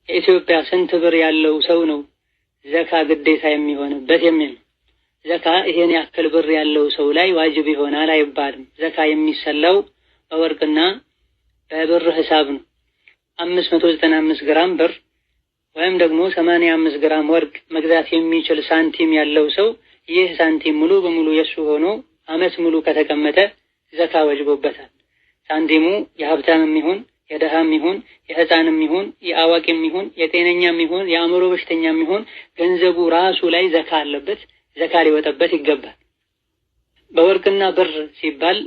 የኢትዮጵያ ስንት ብር ያለው ሰው ነው ዘካ ግዴታ የሚሆንበት የሚል ዘካ ይሄን ያክል ብር ያለው ሰው ላይ ዋጅብ ይሆናል አይባልም። ዘካ የሚሰላው በወርቅና በብር ሂሳብ ነው። 595 ግራም ብር ወይም ደግሞ 85 ግራም ወርቅ መግዛት የሚችል ሳንቲም ያለው ሰው ይህ ሳንቲም ሙሉ በሙሉ የሱ ሆኖ አመት ሙሉ ከተቀመጠ ዘካ ወጅቦበታል። ሳንቲሙ የሀብታምም ይሁን የደሃም ይሁን የህፃንም ይሁን የአዋቂም ይሁን የጤነኛም ይሁን የአእምሮ በሽተኛም ይሁን ገንዘቡ ራሱ ላይ ዘካ አለበት። ዘካ ሊወጣበት ይገባል። በወርቅና ብር ሲባል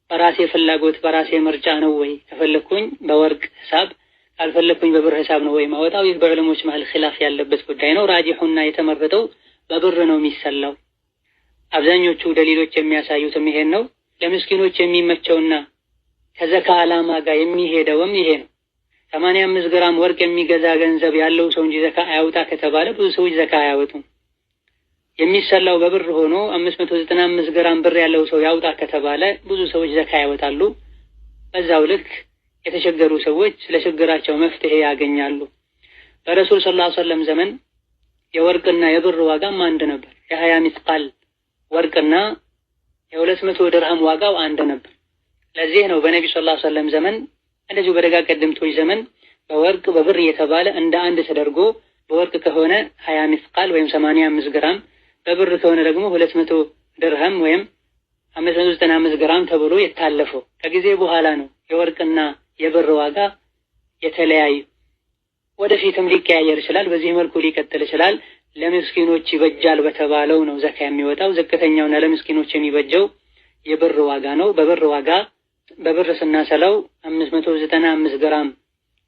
በራሴ ፍላጎት በራሴ ምርጫ ነው ወይ ከፈለኩኝ በወርቅ ሂሳብ ካልፈለኩኝ በብር ሂሳብ ነው ወይ ማወጣው? ይህ በዕለሞች መሃል ኺላፍ ያለበት ጉዳይ ነው። ራጂሑና የተመረጠው በብር ነው የሚሰላው። አብዛኞቹ ደሊሎች የሚያሳዩትም ይሄን ነው። ለምስኪኖች የሚመቸውና ከዘካ ዓላማ ጋር የሚሄደውም ይሄ ነው። 85 ግራም ወርቅ የሚገዛ ገንዘብ ያለው ሰው እንጂ ዘካ አያውጣ ከተባለ ብዙ ሰዎች ዘካ አያወጡም። የሚሰላው በብር ሆኖ 595 ግራም ብር ያለው ሰው ያውጣ ከተባለ ብዙ ሰዎች ዘካ ያወጣሉ። በዛው ልክ የተቸገሩ ሰዎች ለችግራቸው መፍትሄ ያገኛሉ። በረሱል ሰለላሁ ዐለይሂ ወሰለም ዘመን የወርቅና የብር ዋጋም አንድ ነበር። የ20 ሚስቃል ወርቅና የ200 ድርሃም ዋጋው አንድ ነበር። ለዚህ ነው በነቢ ሰለላሁ ዐለይሂ ወሰለም ዘመን እንደዚሁ በደጋግ ቀደምቶች ዘመን በወርቅ በብር እየተባለ እንደ አንድ ተደርጎ በወርቅ ከሆነ 20 ሚስቃል ወይም 85 ግራም በብር ከሆነ ደግሞ 200 ድርሃም ወይም 595 ግራም ተብሎ የታለፈው። ከጊዜ በኋላ ነው የወርቅና የብር ዋጋ የተለያዩ። ወደፊትም ሊቀያየር ይችላል። በዚህ መልኩ ሊቀጥል ይችላል። ለምስኪኖች ይበጃል በተባለው ነው ዘካ የሚወጣው። ዝቅተኛውና ለምስኪኖች የሚበጀው የብር ዋጋ ነው። በብር ስናሰላው 595 ግራም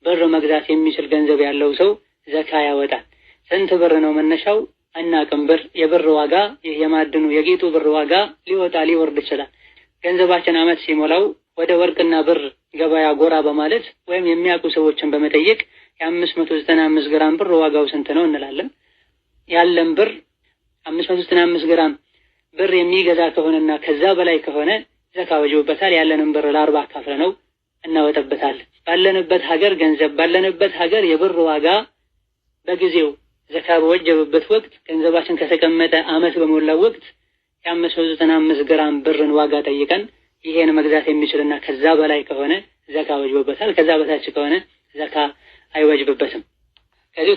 ብር መግዛት የሚችል ገንዘብ ያለው ሰው ዘካ ያወጣል። ስንት ብር ነው መነሻው አናቅም። የብር ዋጋ የማዕድኑ የጌጡ ብር ዋጋ ሊወጣ ሊወርድ ይችላል። ገንዘባችን አመት ሲሞላው ወደ ወርቅና ብር ገበያ ጎራ በማለት ወይም የሚያውቁ ሰዎችን በመጠየቅ የ595 ግራም ብር ዋጋው ስንት ነው እንላለን። ያለን ብር 595 ግራም ብር የሚገዛ ከሆነና ከዛ በላይ ከሆነ ዘካ ወጅቦበታል። ያለንን ብር ለ40 አካፍለ ነው እናወጣበታለን። ባለንበት ሀገር ገንዘብ ባለንበት ሀገር የብር ዋጋ በጊዜው ዘካ በወጀበበት ወቅት ገንዘባችን ከተቀመጠ አመት በሞላው ወቅት የ595 ግራም ብርን ዋጋ ጠይቀን ይሄን መግዛት የሚችልና ከዛ በላይ ከሆነ ዘካ ወጅቦበታል። ከዛ በታች ከሆነ ዘካ አይወጅብበትም። ከዚህ